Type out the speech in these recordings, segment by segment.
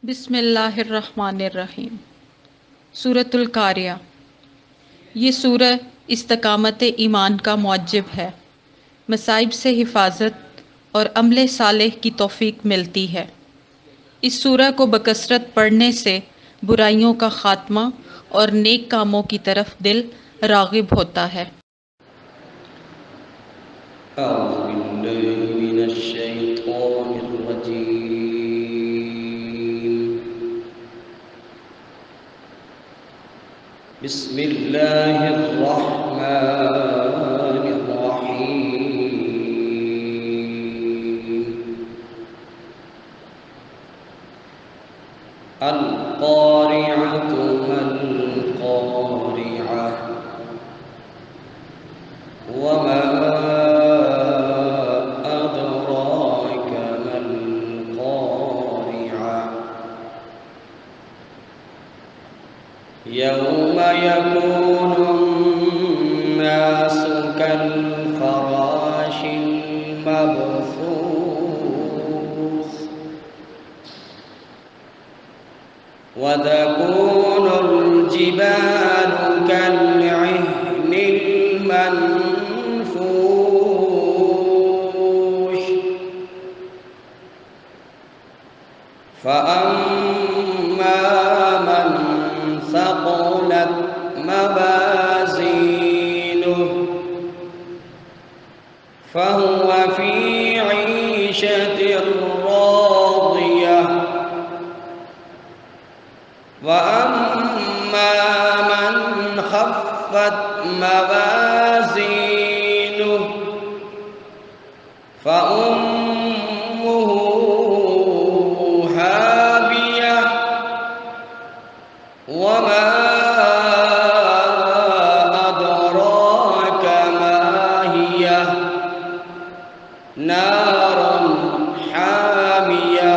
بسم اللہ الرحمن الرحیم۔ سورۃ القاریہ۔ یہ سورہ استقامت ایمان کا موجب ہے، مصائب سے حفاظت اور عمل صالح کی توفیق ملتی ہے۔ اس سورہ کو بکثرت پڑھنے سے برائیوں کا خاتمہ اور نیک کاموں کی طرف دل راغب ہوتا ہے۔ اعوذ باللہ من الشیطان الرجیم، بسم اللہ الرحمن الرحیم۔ القارعۃ ما القارعۃ وما أدراك ما القارعة يوم يكون الناس كالفراش المبثوث وتكون الجبال كالعهن المنفوش فأما من ثقلت موازينه فهو في عيشة راضية وأما من خفت موازينه فأمه هاوية وما أدراك ما هي نار حامية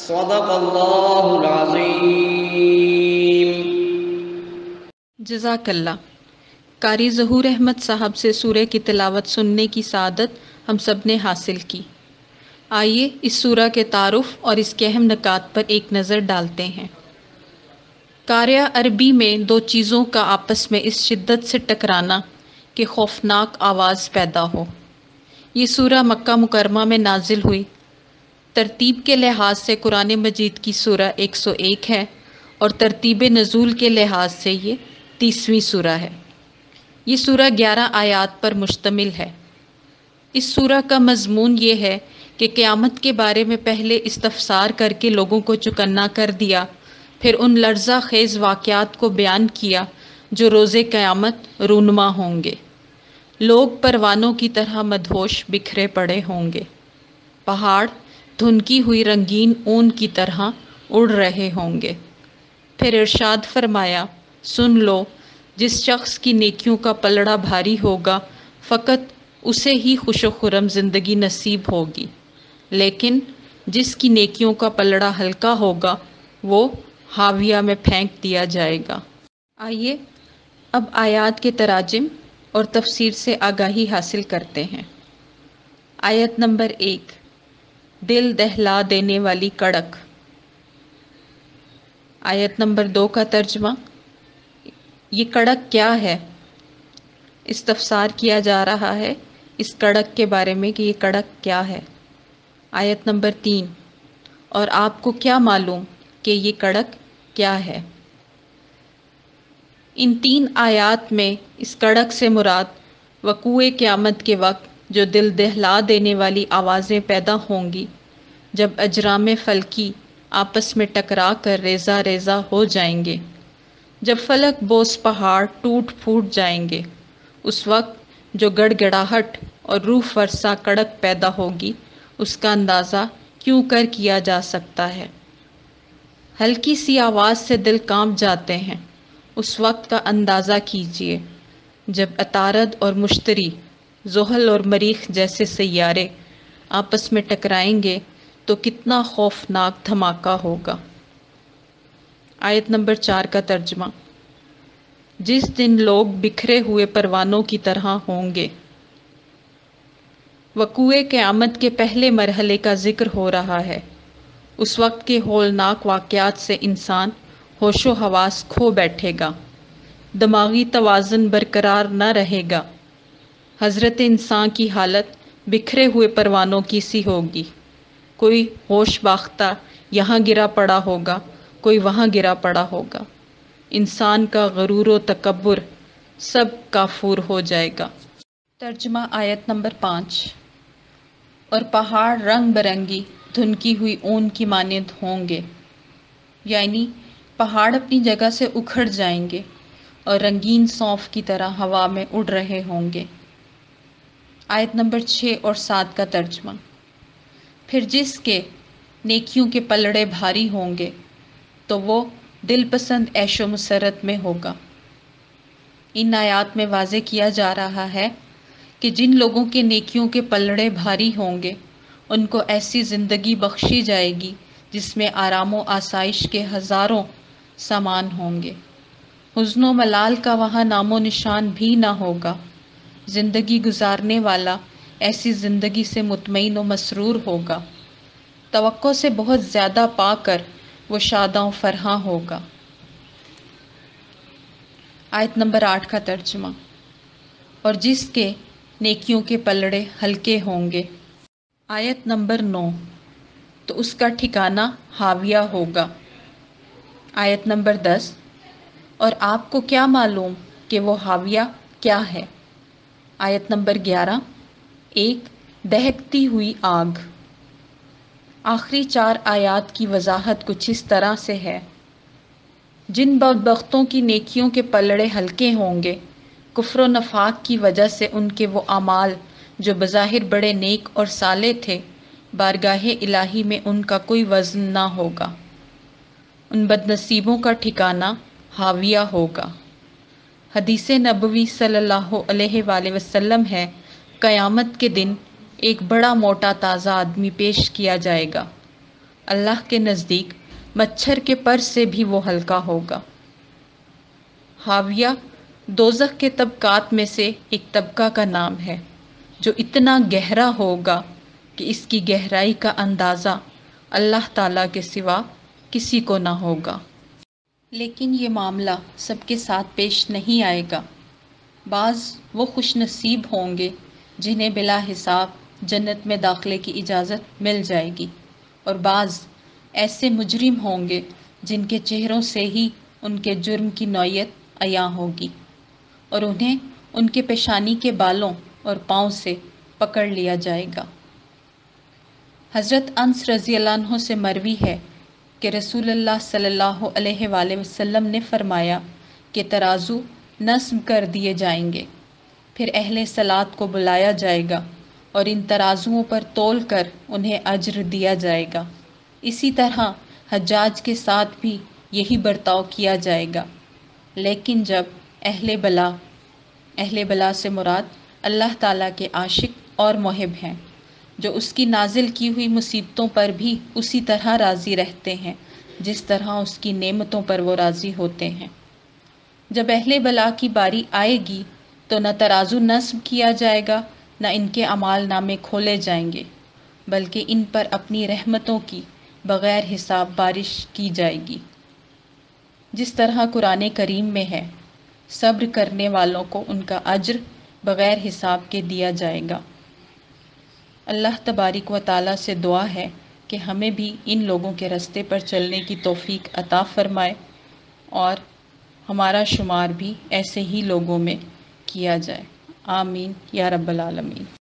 صدق اللہ العظیم۔ جزاک اللہ۔ قاری ظہور احمد صاحب سے سورہ کی تلاوت سننے کی سعادت ہم سب نے حاصل کی۔ آئیے اس سورہ کے تعارف اور اس کے اہم نکات پر ایک نظر ڈالتے ہیں۔ قاریہ عربی میں دو چیزوں کا آپس میں اس شدت سے ٹکرانا کہ خوفناک آواز پیدا ہو۔ یہ سورہ مکہ مکرمہ میں نازل ہوئی۔ ترتیب کے لحاظ سے قرآن مجید کی سورہ 101 ہے اور ترتیب نزول کے لحاظ سے یہ 30ویں سورہ ہے۔ یہ سورہ 11 آیات پر مشتمل ہے۔ اس سورہ کا مضمون یہ ہے کہ قیامت کے بارے میں پہلے استفسار کر کے لوگوں کو چوکنا کر دیا، پھر ان لرزہ خیز واقعات کو بیان کیا جو روز قیامت رونما ہوں گے۔ لوگ پروانوں کی طرح مدہوش بکھرے پڑے ہوں گے، پہاڑ دھنکی ہوئی رنگین اون کی طرح اڑ رہے ہوں گے۔ پھر ارشاد فرمایا، سن لو، جس شخص کی نیکیوں کا پلڑا بھاری ہوگا فقط اسے ہی خوش و خرم زندگی نصیب ہوگی، لیکن جس کی نیکیوں کا پلڑا ہلکا ہوگا وہ حاویہ میں پھینک دیا جائے گا۔ آئیے اب آیات کے تراجم اور تفسیر سے آگاہی حاصل کرتے ہیں۔ آیت نمبر 1، دل دہلا دینے والی کڑک۔ آیت نمبر 2 کا ترجمہ، یہ کڑک کیا ہے؟ استفسار کیا جا رہا ہے اس کڑک کے بارے میں کہ یہ کڑک کیا ہے۔ آیت نمبر 3، اور آپ کو کیا معلوم کہ یہ کڑک کیا ہے؟ ان 3 آیات میں اس کڑک سے مراد وقوع قیامت کے وقت جو دل دہلا دینے والی آوازیں پیدا ہوں گی، جب اجرام فلکی آپس میں ٹکرا کر ریزہ ریزہ ہو جائیں گے، جب فلک بوس پہاڑ ٹوٹ پھوٹ جائیں گے، اس وقت جو گڑ گڑاہٹ اور روح فرسا کڑک پیدا ہوگی اس کا اندازہ کیوں کر کیا جا سکتا ہے۔ ہلکی سی آواز سے دل کانپ جاتے ہیں، اس وقت کا اندازہ کیجئے جب عطارد اور مشتری، زحل اور مریخ جیسے سیارے آپس میں ٹکرائیں گے تو کتنا خوفناک دھماکہ ہوگا۔ آیت نمبر 4 کا ترجمہ، جس دن لوگ بکھرے ہوئے پروانوں کی طرح ہوں گے۔ وقوع قیامت کے پہلے مرحلے کا ذکر ہو رہا ہے۔ اس وقت کے ہولناک واقعات سے انسان ہوش و حواس کھو بیٹھے گا، دماغی توازن برقرار نہ رہے گا۔ حضرت انسان کی حالت بکھرے ہوئے پروانوں کی سی ہوگی، کوئی ہوش باختہ یہاں گرا پڑا ہوگا، کوئی وہاں گرا پڑا ہوگا۔ انسان کا غرور و تکبر سب کافور ہو جائے گا۔ ترجمہ آیت نمبر 5۔ اور پہاڑ رنگ برنگی دھنکی ہوئی اون کی مانند ہوں گے، یعنی پہاڑ اپنی جگہ سے اکھڑ جائیں گے اور رنگین سونف کی طرح ہوا میں اڑ رہے ہوں گے۔ آیت نمبر 6 اور 7 کا ترجمہ۔ پھر جس کے نیکیوں کے پلڑے بھاری ہوں گے تو وہ دل پسند عیش و مسرت میں ہوگا۔ ان آیات میں واضح کیا جا رہا ہے کہ جن لوگوں کے نیکیوں کے پلڑے بھاری ہوں گے ان کو ایسی زندگی بخشی جائے گی جس میں آرام و آسائش کے ہزاروں سامان ہوں گے۔ حزن و ملال کا وہاں نام و نشان بھی نہ ہوگا۔ زندگی گزارنے والا ایسی زندگی سے مطمئن و مسرور ہوگا، توقع سے بہت زیادہ پا کر وہ شاداں و فرحاں ہوگا۔ آیت نمبر 8 کا ترجمہ۔ اور جس کے نیکیوں کے پلڑے ہلکے ہوں گے۔ آیت نمبر 9۔ تو اس کا ٹھکانہ ہاویہ ہوگا۔ آیت نمبر 10۔ اور آپ کو کیا معلوم کہ وہ ہاویہ کیا ہے؟ آیت نمبر 11۔ ایک دہکتی ہوئی آگ۔ آخری 4 آیات کی وضاحت کچھ اس طرح سے ہے۔ جن بدبختوں کی نیکیوں کے پلڑے ہلکے ہوں گے، کفر و نفاق کی وجہ سے ان کے وہ اعمال جو بظاہر بڑے نیک اور صالح تھے، بارگاہ الہی میں ان کا کوئی وزن نہ ہوگا۔ ان بد نصیبوں کا ٹھکانہ ہاویہ ہوگا۔ حدیث نبوی صلی اللہ علیہ وآلہ وسلم ہے، قیامت کے دن ایک بڑا موٹا تازہ آدمی پیش کیا جائے گا، اللہ کے نزدیک مچھر کے پر سے بھی وہ ہلکا ہوگا۔ ہاویہ دوزخ کے طبقات میں سے ایک طبقہ کا نام ہے جو اتنا گہرا ہوگا کہ اس کی گہرائی کا اندازہ اللہ تعالیٰ کے سوا کسی کو نہ ہوگا۔ لیکن یہ معاملہ سب کے ساتھ پیش نہیں آئے گا۔ بعض وہ خوش نصیب ہوں گے جنہیں بلا حساب جنت میں داخلے کی اجازت مل جائے گی، اور بعض ایسے مجرم ہوں گے جن کے چہروں سے ہی ان کے جرم کی نوعیت عیاں ہوگی، اور انہیں ان کے پیشانی کے بالوں اور پاؤں سے پکڑ لیا جائے گا۔ حضرت انس رضی اللہ عنہ سے مروی ہے کہ رسول اللہ صلی اللہ علیہ وآلہ وسلم نے فرمایا کہ ترازو نصب کر دیے جائیں گے، پھر اہل صلاۃ کو بلایا جائے گا اور ان ترازوؤں پر تول کر انہیں اجر دیا جائے گا۔ اسی طرح حجاج کے ساتھ بھی یہی برتاؤ کیا جائے گا۔ لیکن جب اہل بلا سے مراد اللہ تعالیٰ کے عاشق اور محب ہیں، جو اس کی نازل کی ہوئی مصیبتوں پر بھی اسی طرح راضی رہتے ہیں جس طرح اس کی نعمتوں پر وہ راضی ہوتے ہیں۔ جب اہل بلا کی باری آئے گی تو نہ ترازو نصب کیا جائے گا، نہ ان کے اعمال نامے کھولے جائیں گے، بلکہ ان پر اپنی رحمتوں کی بغیر حساب بارش کی جائے گی۔ جس طرح قرآن کریم میں ہے، صبر کرنے والوں کو ان کا اجر بغیر حساب کے دیا جائے گا۔ اللہ تبارک و تعالیٰ سے دعا ہے کہ ہمیں بھی ان لوگوں کے راستے پر چلنے کی توفیق عطا فرمائے اور ہمارا شمار بھی ایسے ہی لوگوں میں کیا جائے۔ آمین یا رب العالمین۔